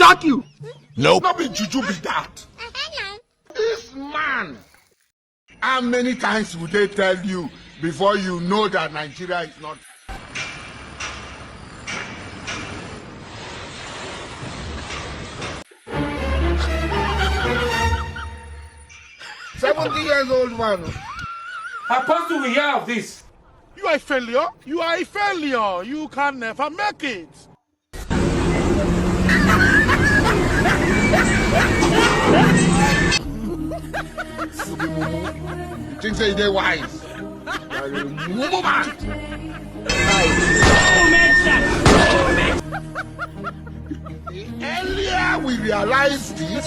shock you. Nope. Not be juju be that. This man. How many times would they tell you before you know that Nigeria is not? $70-year-old man. Apostle, we hear of this. You are a failure. You are a failure. You can never make it. You think say they wise? Mumu man. Earlier we realized this.